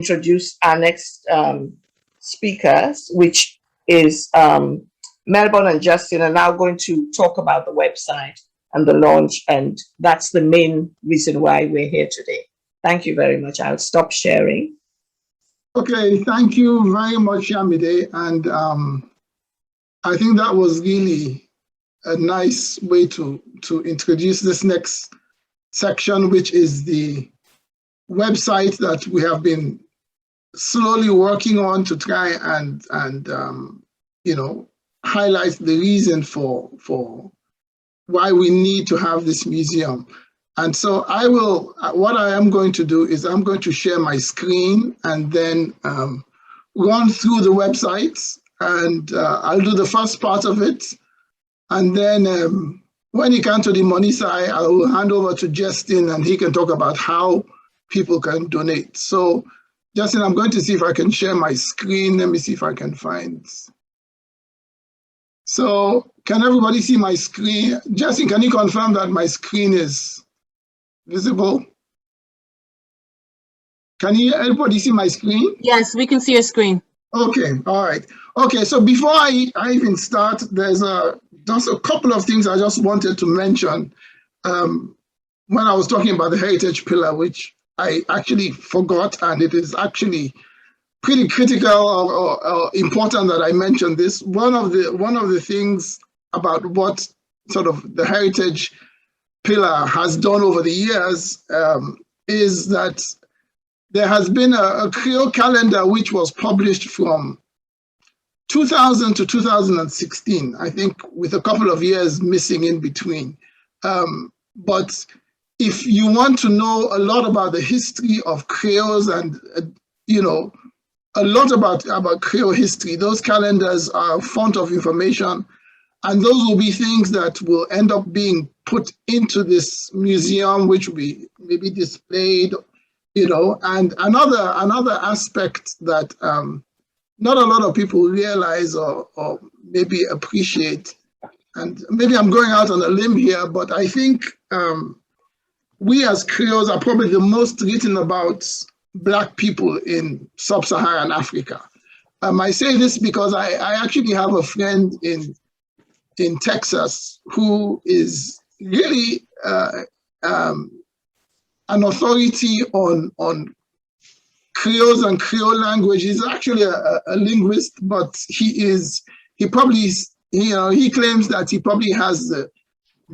introduce our next speakers, which is Melbourne and Justin are now going to talk about the website and the launch, and that's the main reason why we're here today. Thank you very much. I'll stop sharing. Okay, thank you very much, Yamide. And I think that was really a nice way to introduce this next section, which is the website that we have been slowly working on to try and highlight the reason for why we need to have this museum. And so what I am going to do is I'm going to share my screen and then run through the website, and I'll do the first part of it. And then when you come to the money side, I will hand over to Justin and he can talk about how people can donate. So Justin, I'm going to see if I can share my screen. Let me see if I can find. So can everybody see my screen? Justin, can you confirm that my screen is visible? Can everybody see my screen? Yes, we can see your screen. Okay, all right. Okay, so before I even start, there's just a couple of things I just wanted to mention when I was talking about the heritage pillar, which I actually forgot, and it is actually pretty critical or important that I mention this. One of the things about what sort of the heritage pillar has done over the years is that there has been a Creole calendar which was published from 2000 to 2016, I think, with a couple of years missing in between. But if you want to know a lot about the history of Creoles and a lot about Creole history, those calendars are a font of information, and those will be things that will end up being put into this museum, which will be maybe displayed, and another aspect that not a lot of people realize or maybe appreciate, and maybe I'm going out on a limb here, but I think we as Creoles are probably the most written about Black people in sub-Saharan Africa. I say this because I actually have a friend in Texas who is really an authority on Creoles and Creole language. He's actually a linguist, but he claims that he probably has the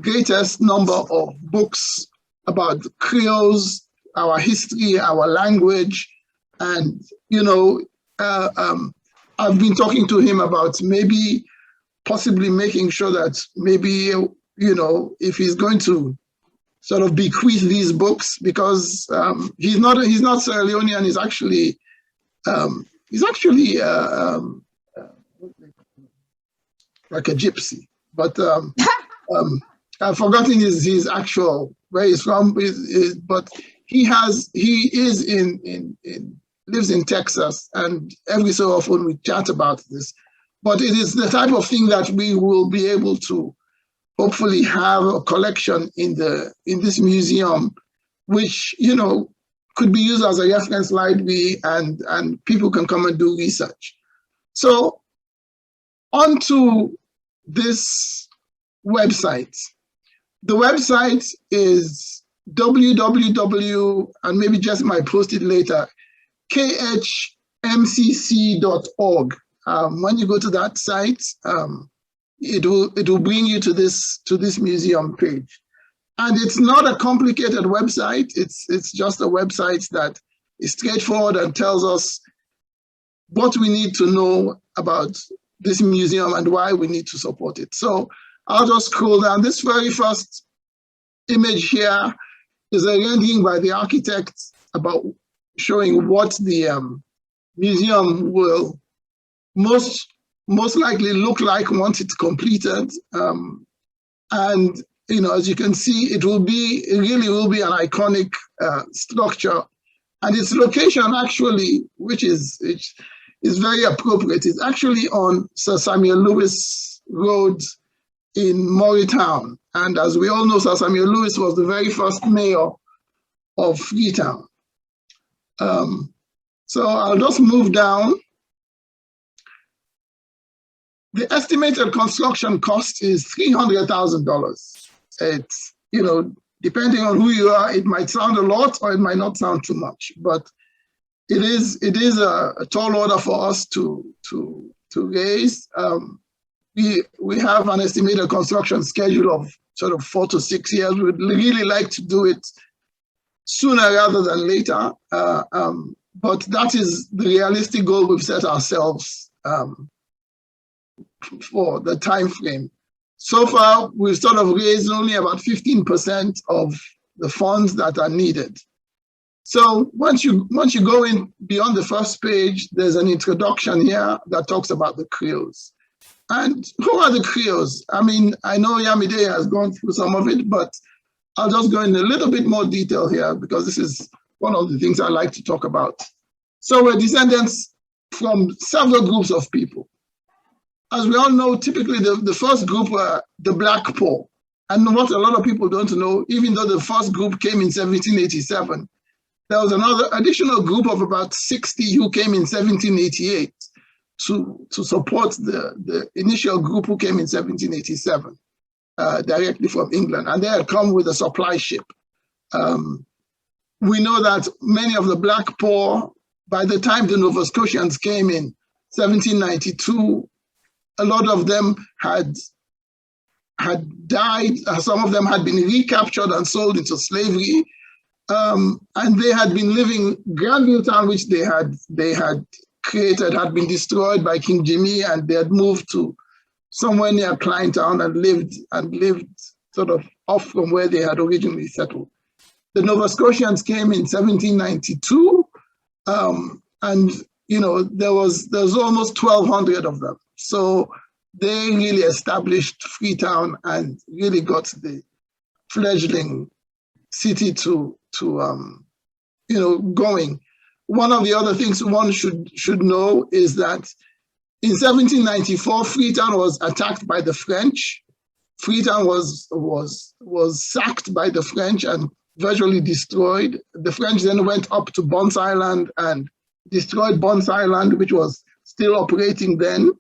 greatest number of books about Creoles, our history, our language. And, I've been talking to him about maybe possibly making sure that maybe, if he's going to sort of bequeath these books, because he's not Sierra Leonean, he's actually like a gypsy, but I've forgotten his actual where he's from, but he lives in Texas, and every so often we chat about this. But it is the type of thing that we will be able to hopefully have a collection in this museum, which could be used as a reference library, and people can come and do research. So onto this website. The website is www, and maybe just might post it later, khmcc.org. When you go to that site, it will bring you to this museum page. And it's not a complicated website. It's just a website that is straightforward and tells us what we need to know about this museum and why we need to support it. So I'll just scroll down. This very first image here is a rendering by the architect about showing what the museum will most likely look like once it's completed. And as you can see, it really will be an iconic structure. And its location actually, which is very appropriate, is actually on Sir Samuel Lewis Road in Morrietown. And as we all know, Sir Samuel Lewis was the very first mayor of Freetown. So I'll just move down. The estimated construction cost is $300,000. It's, depending on who you are, it might sound a lot or it might not sound too much, but it is a tall order for us to raise. We have an estimated construction schedule of sort of 4 to 6 years. We'd really like to do it sooner rather than later, but that is the realistic goal we've set ourselves for the time frame. So far, we've sort of raised only about 15% of the funds that are needed. So once you go in beyond the first page, there's an introduction here that talks about the Creoles. And who are the Creoles? I mean, I know Yamide has gone through some of it, but I'll just go in a little bit more detail here because this is one of the things I like to talk about. So we're descendants from several groups of people. As we all know, typically the first group were the Black Poor. And what a lot of people don't know, even though the first group came in 1787, there was another additional group of about 60 who came in 1788 to support the initial group who came in 1787 directly from England. And they had come with a supply ship. We know that many of the Black Poor, by the time the Nova Scotians came in 1792, a lot of them had died. Some of them had been recaptured and sold into slavery. And they had been living, Granville Town, which they had created, had been destroyed by King Jimmy, and they had moved to somewhere near Kleintown and lived sort of off from where they had originally settled. The Nova Scotians came in 1792, and there was almost 1,200 of them. So they really established Freetown and really got the fledgling city to going. One of the other things one should know is that in 1794, Freetown was attacked by the French. Freetown was sacked by the French and virtually destroyed. The French then went up to Bunce Island and destroyed Bunce Island, which was still operating then.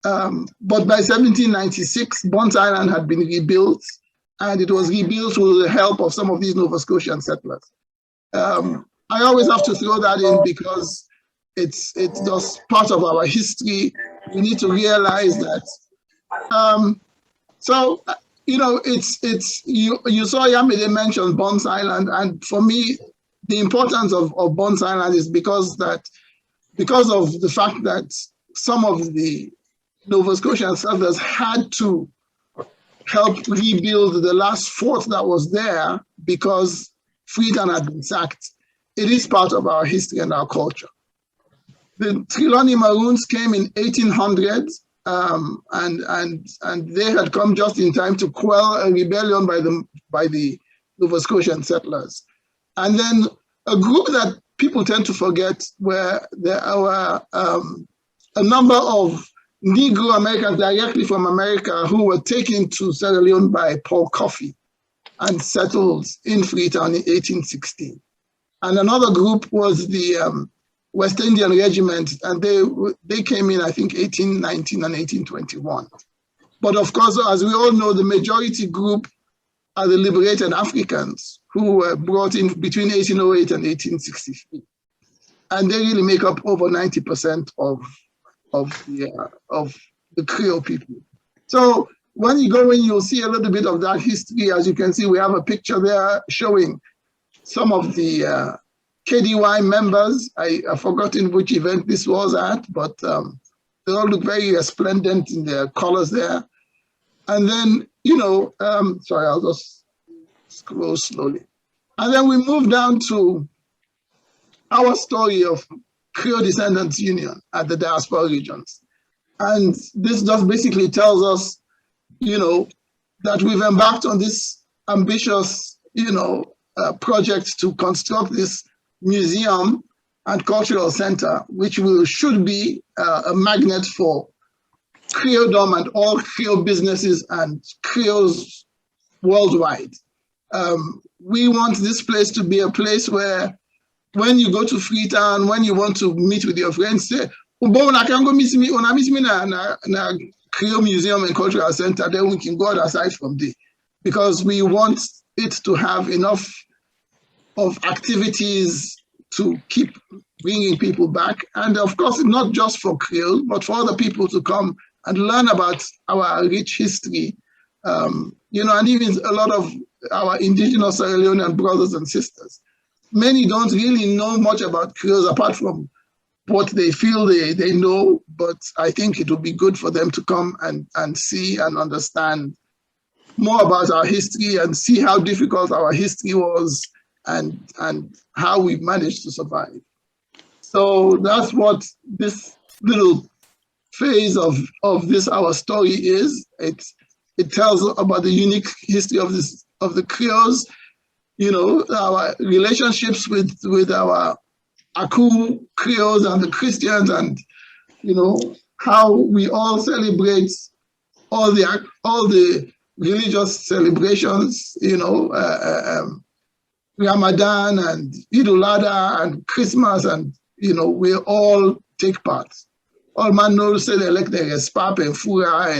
But by 1796, Bunce Island had been rebuilt, and it was rebuilt with the help of some of these Nova Scotian settlers. I always have to throw that in because it's just part of our history. We need to realize that. You saw Yamide mention Bunce Island, and for me, the importance of Bunce Island is because of the fact that some of the Nova Scotian settlers had to help rebuild the last fort that was there because Freetown had been sacked. It is part of our history and our culture. The Trelawney Maroons came in 1800, and they had come just in time to quell a rebellion by the Nova Scotian settlers. And then a group that people tend to forget where there were a number of Negro Americans directly from America who were taken to Sierra Leone by Paul Coffey and settled in Freetown in 1816. And another group was the West Indian Regiment, and they came in, I think, 1819 and 1821. But of course, as we all know, the majority group are the liberated Africans who were brought in between 1808 and 1863. And they really make up over 90% of the Creole people. So when you go in, you'll see a little bit of that history. As you can see, we have a picture there showing some of the KDY members. I've forgotten which event this was at, but they all look very resplendent in their colors there. And then, sorry, I'll just scroll slowly. And then we move down to our story of Creole Descendants Union at the diaspora regions. And this just basically tells us, that we've embarked on this ambitious, project to construct this museum and cultural center, which should be a magnet for Creoledom and all Creole businesses and Creoles worldwide. We want this place to be a place where when you go to Freetown, when you want to meet with your friends, say, "But I can go miss me. When I miss me na Creole Museum and Cultural Center, then we can go aside from there, because we want it to have enough of activities to keep bringing people back, and of course, not just for Creole, but for other people to come and learn about our rich history, and even a lot of our indigenous Sierra Leonean brothers and sisters. Many don't really know much about Creoles apart from what they feel they know, but I think it would be good for them to come and see and understand more about our history and see how difficult our history was and how we managed to survive. So that's what this little phase of this our story is. It tells about the unique history of the Creoles, our relationships with our Aku Creoles and the Christians, and how we all celebrate all the religious celebrations, Ramadan and Eid al-Adha and Christmas, and we all take part. All man knows say they like the spap and fura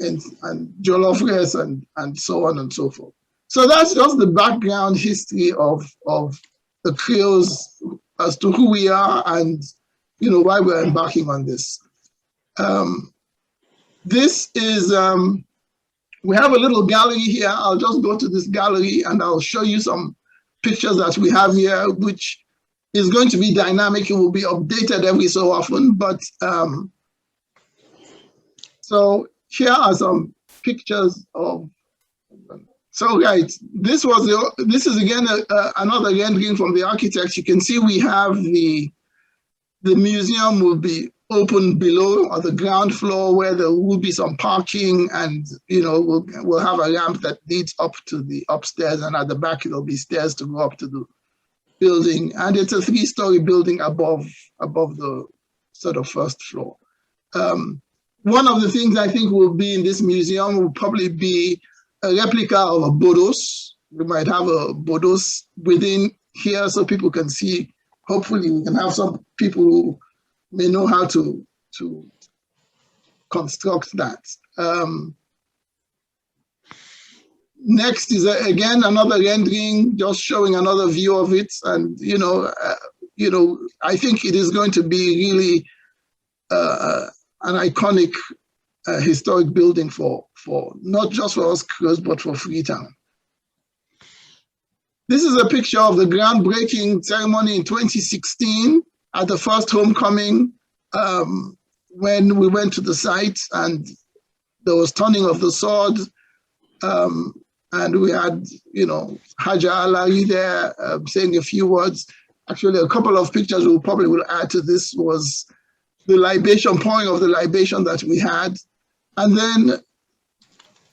and jollof rice and so on and so forth. So that's just the background history of the Creoles as to who we are and why we're embarking on this. This is we have a little gallery here. I'll just go to this gallery and I'll show you some pictures that we have here, which is going to be dynamic. It will be updated every so often. But so here are some pictures of. So right, this is again another rendering from the architect. You can see we have the museum will be open below on the ground floor, where there will be some parking, and we'll have a ramp that leads up to the upstairs, and at the back there'll be stairs to go up to the building, and it's a 3-story building above the sort of first floor. One of the things I think will be in this museum will probably be a replica of a bodos. We might have a bodos within here so people can see. Hopefully we can have some people who may know how to construct that. Next is again another rendering, just showing another view of it, and I think it is going to be really an iconic historic building for not just for us Creoles, but for Freetown. This is a picture of the groundbreaking ceremony in 2016 at the first homecoming, when we went to the site and there was turning of the sword, and we had, Haja Alari there saying a few words. Actually, a couple of pictures we probably will add to this was the libation, pouring of the libation that we had. And then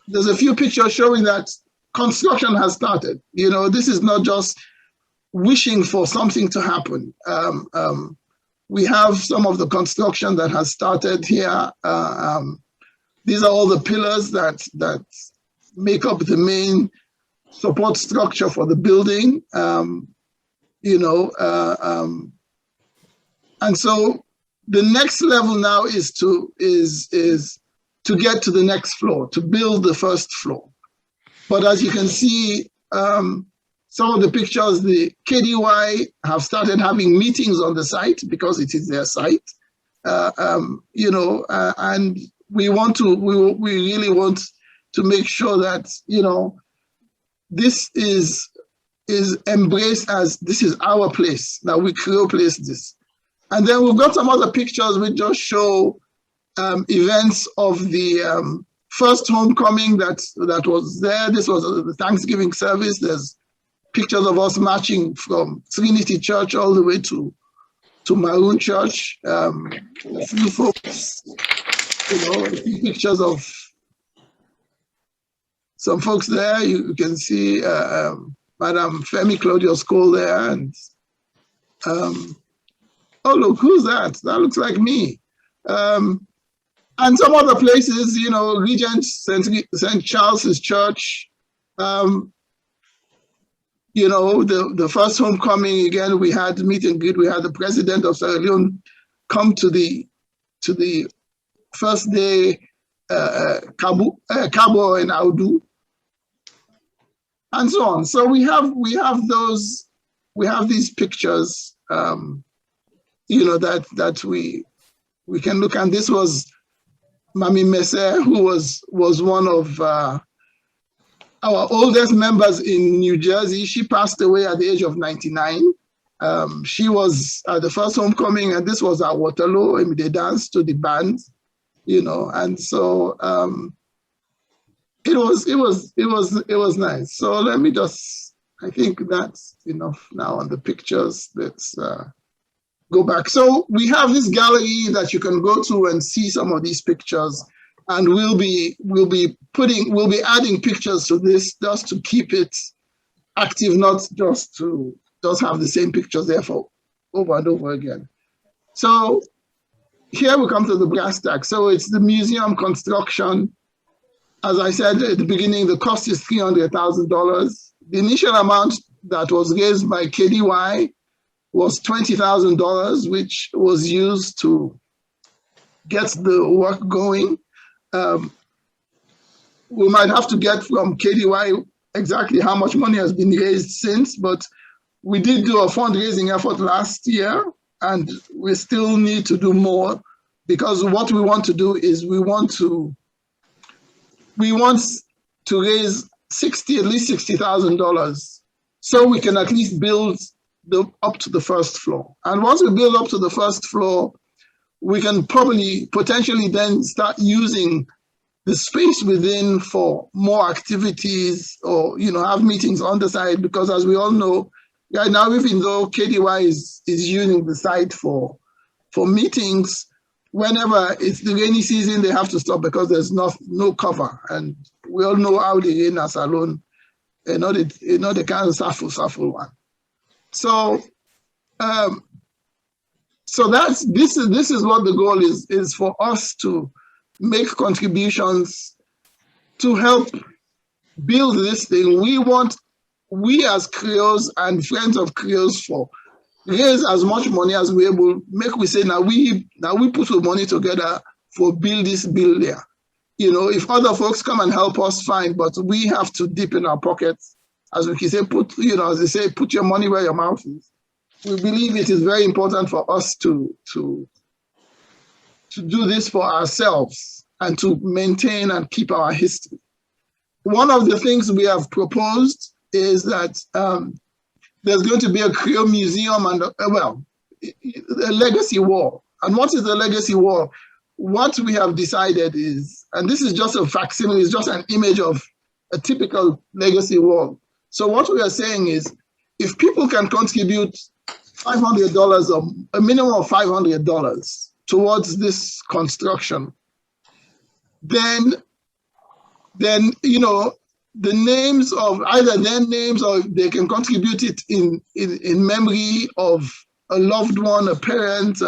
there's a few pictures showing that construction has started. This is not just wishing for something to happen. We have some of the construction that has started here. These are all the pillars that make up the main support structure for the building. And so the next level now is to get to the next floor, to build the first floor. But as you can see, some of the pictures, the KDY have started having meetings on the site because it is their site, and we really want to make sure that this is embraced as this is our place. Now we Creole place this, and then we've got some other pictures which just show events of the first homecoming that was there. This was the Thanksgiving service. There's pictures of us marching from Trinity Church all the way to Maroon Church. A few folks, a few pictures of some folks there. You can see Madam Femi Claudio School there, and oh look, who's that? That looks like me. And some other places, Regent St. Charles's Church. you know, the first homecoming, again, we had meet and greet. We had the president of Sierra Leone come to the first day Cabo and Audu, and so on. So we have these pictures, you know, that we can look. And this was Mami Messer, who was one of our oldest members in New Jersey. She passed away at the age of 99. She was at the first homecoming, and this was at Waterloo, and they danced to the band, you know, and so it was nice. So let me just, I think that's enough now on the pictures. Let's go back. So we have this gallery that you can go to and see some of these pictures, and we'll be adding pictures to this just to keep it active, not just to have the same pictures there for over and over again. So here we come to the brass tacks. So it's the museum construction. As I said at the beginning, the cost is $300,000. The initial amount that was raised by KDY was $20,000, which was used to get the work going. We might have to get from KDY exactly how much money has been raised since, but we did do a fundraising effort last year, and we still need to do more, because what we want to do is we want to raise at least $60,000, so we can at least build up to the first floor. And once we build up to the first floor, we can potentially then start using the space within for more activities, or, you know, have meetings on the side, because as we all know, right now, even though KDY is using the site for meetings, whenever it's the rainy season, they have to stop because there's no cover. And we all know how the rain is alone, you know, the kind of suffer one. So, so this is what the goal is for us to make contributions to help build this thing. We as Creoles and friends of Creoles for raise as much money as we're able. Make we say now we put the money together for build this, build there. You know, if other folks come and help us, fine, but we have to dip in our pockets, as we can say, as they say, put your money where your mouth is. We believe it is very important for us to do this for ourselves and to maintain and keep our history. One of the things we have proposed is that there's going to be a Creole museum and, a legacy wall. And what is the legacy wall? What we have decided is, and this is just a facsimile, it's just an image of a typical legacy wall. So what we are saying is, if people can contribute $500 or a minimum of $500 towards this construction, then you know, the names of either their names, or they can contribute it in memory of a loved one, a parent,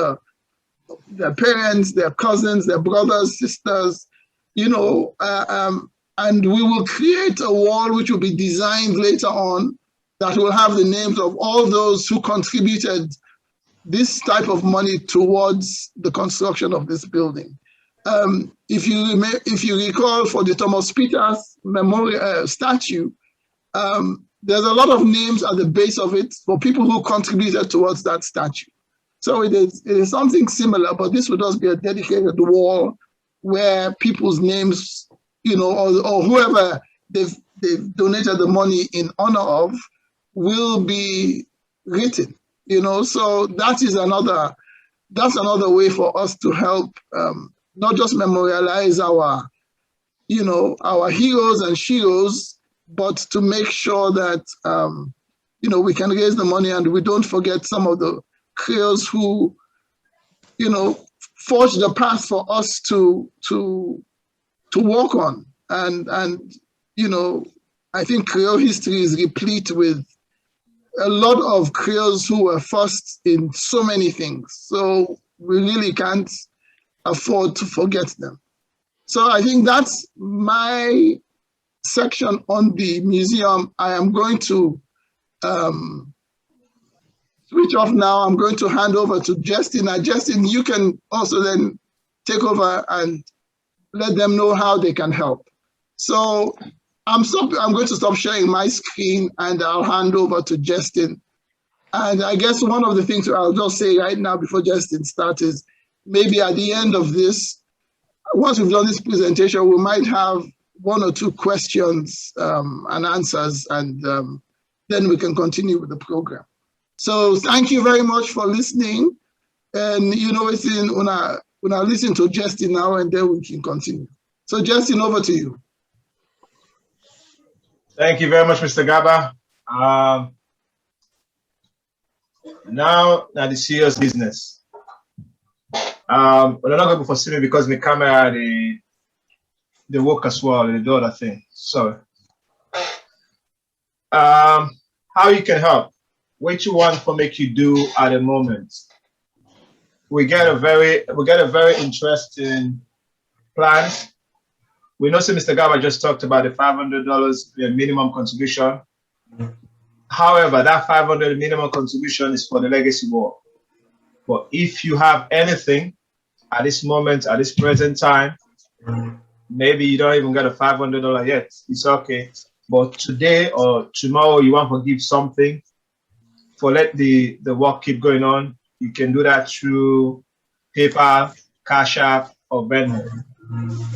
their parents, their cousins, their brothers, sisters, you know, and we will create a wall which will be designed later on that will have the names of all those who contributed this type of money towards the construction of this building. If you recall, for the Thomas Peters Memorial statue, there's a lot of names at the base of it for people who contributed towards that statue. So it is something similar, but this would just be a dedicated wall where people's names, you know, or whoever they've donated the money in honor of will be written, you know. So that's another way for us to help not just memorialize our heroes and sheroes, but to make sure that you know, we can raise the money and we don't forget some of the Creoles who, you know, forged the path for us to walk on. And you know, I think Creole history is replete with a lot of Creoles who were first in so many things. So we really can't afford to forget them. So I think that's my section on the museum. I am going to switch off now. I'm going to hand over to Justin. Now, Justin, you can also then take over and let them know how they can help. So I'm going to stop sharing my screen and I'll hand over to Justin. And I guess one of the things I'll just say right now before Justin starts is maybe at the end of this, once we've done this presentation, we might have one or two questions and answers, and then we can continue with the program. So thank you very much for listening. And it's in when I listen to Justin now, and then we can continue. So Justin, over to you. Thank you very much, Mr. Gaba. Now the serious business. But I'm not going to foresee me because my camera they work as well. They do other thing. Sorry. How you can help? What you want for make you do at the moment? We get a very interesting plan. We know, Mr. Gaba just talked about the $500 minimum contribution. However, that $500 minimum contribution is for the legacy war. But if you have anything at this moment, at this present time, maybe you don't even get a $500 yet. It's okay. But today or tomorrow, you want to give something for let the work keep going on. You can do that through PayPal, Cash App, or Venmo.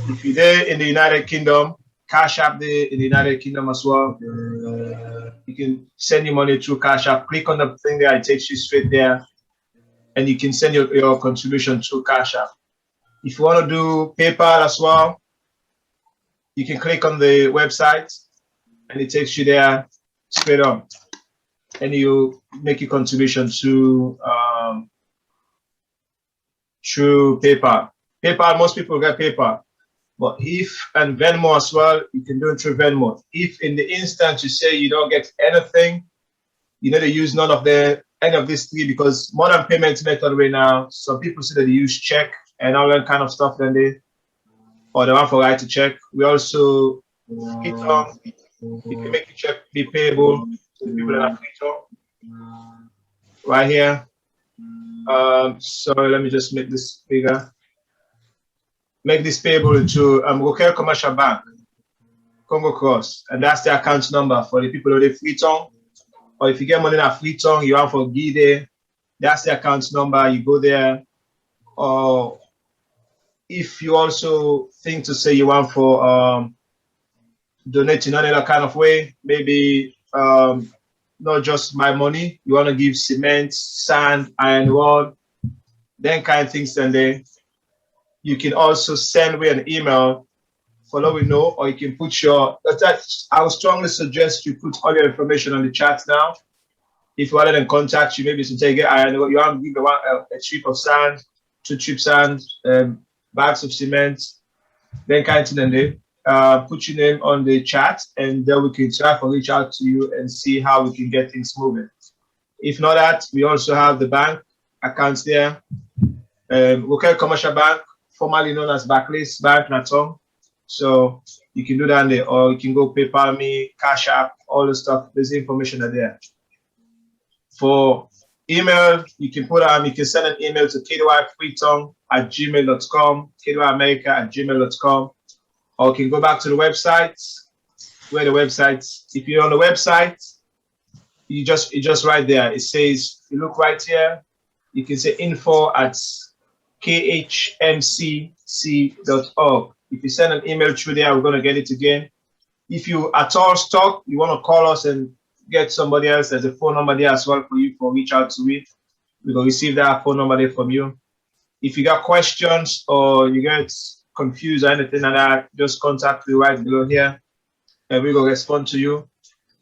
If you're there in the United Kingdom, Cash App there in the United Kingdom as well. You can send your money through Cash App. Click on the thing there, it takes you straight there. And you can send your contribution through Cash App. If you want to do PayPal as well, you can click on the website and it takes you there straight on. And you make your contribution through PayPal. PayPal, most people get PayPal. But and Venmo as well, you can do it through Venmo. If in the instance you say you don't get anything, you need to use none of any of these three, because modern payments method right now, some people say that they use check and all that kind of stuff, then they want for write to check. We also you can make your check be payable to the people that are free right here. Sorry, let me just make this bigger. Make this payable to Rocaille Commercial Bank, Congo Cross, and that's the account number for the people that are Freetown. Or if you get money at Freetown, you want for Guide, that's the account number. You go there. Or if you also think to say you want for donate in another kind of way, maybe not just my money, you want to give cement, sand, iron rod, then kind of things, then there. You can also send me an email, follow we know, or you can put I would strongly suggest you put all your information on the chat now. If you want to contact you, maybe you take it, you want to give a strip of sand, 2 strips sand, bags of cement, then kind of thing, then put your name on the chat, and then we can try to reach out to you and see how we can get things moving. If not that, we also have the bank accounts there. Rocaille Commercial Bank, formerly known as Barclays Bank, Natom. So you can do that there, or you can go PayPal me, Cash App, all the stuff. There's information there. For email, you can send an email to kdyfreetown@gmail.com, kdyamerica@gmail.com, or you can go back to the website. Where the website, if you're on the website, you just right there. It says, you look right here, you can say info@khmcc.org. If you send an email through there, we're going to get it again. If you at all stuck, you want to call us and get somebody else, there's a phone number there as well for you for reach out to it. We will receive that phone number there from you. If you got questions or you get confused or anything like that, just contact me right below here and we will respond to you.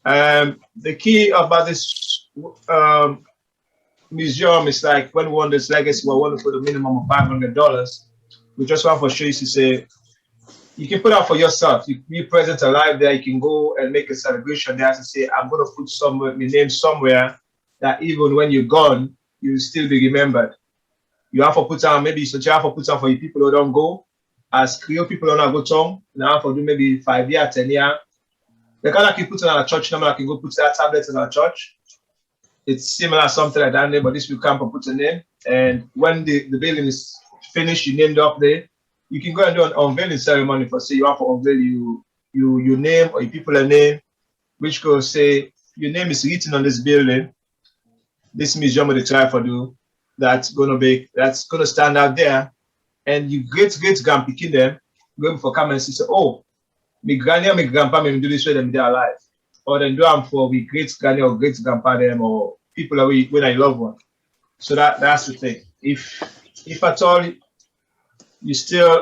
The key about this museum is like when we want this legacy, we want to put a minimum of $500. We just want to show you to say, you can put out for yourself. You be present alive there. You can go and make a celebration there to say, I'm going to put my name somewhere that even when you're gone, you'll still be remembered. You have to put on, maybe you have to put on for you people who don't go. As Creole people don't go to, you have to do maybe 5 years, 10 years. The kind like you put on a church number, like you go put that tablet in a church. It's similar, something like that, but this will come and put a name. And when the building is finished, you named up there. You can go and do an unveiling ceremony for, say, you want to unveil your name or your people a name, which goes say, your name is written on this building. This museum will try for do. That's gonna stand out there. And you great grandpa them go for come and say, oh, my granny and my grandpa may do this way them they're alive. Or then do them for we great granny or great grandpa them or people away when I love one. So that's the thing. If at all you still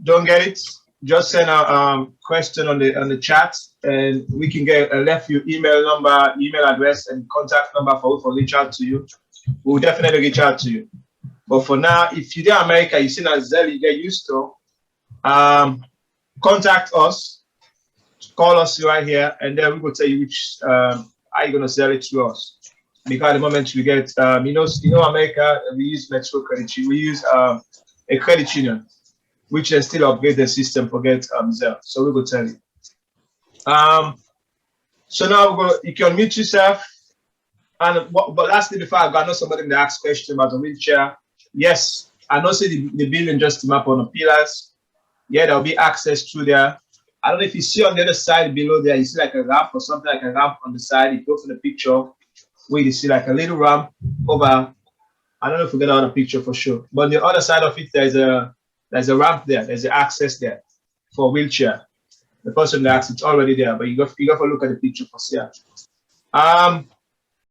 don't get it, just send a question on the chat and we can get left your email number, email address, and contact number for reach out to you. We'll definitely reach out to you. But for now, if you're in America, you see that Zelle, you get used to, contact us, call us right here, and then we will tell you which how you're gonna sell it to us. Because at the moment we get, you know, America, we use Metro Credit Union. We use a credit union, which is still upgrade the system for get Zelle. So we will tell you. So now you can mute yourself. And but lastly, before I go, I know somebody may ask question about the wheelchair. Yes, I know see the building just map on the pillars. Yeah, there'll be access through there. I don't know if you see on the other side below there, you see like a ramp or something like a ramp on the side. You go for the picture where you see like a little ramp over. I don't know if we get on a picture for sure. But on the other side of it, there's a ramp there. There's an access there for wheelchair. The person that asks it's already there, but you got to look at the picture for sure.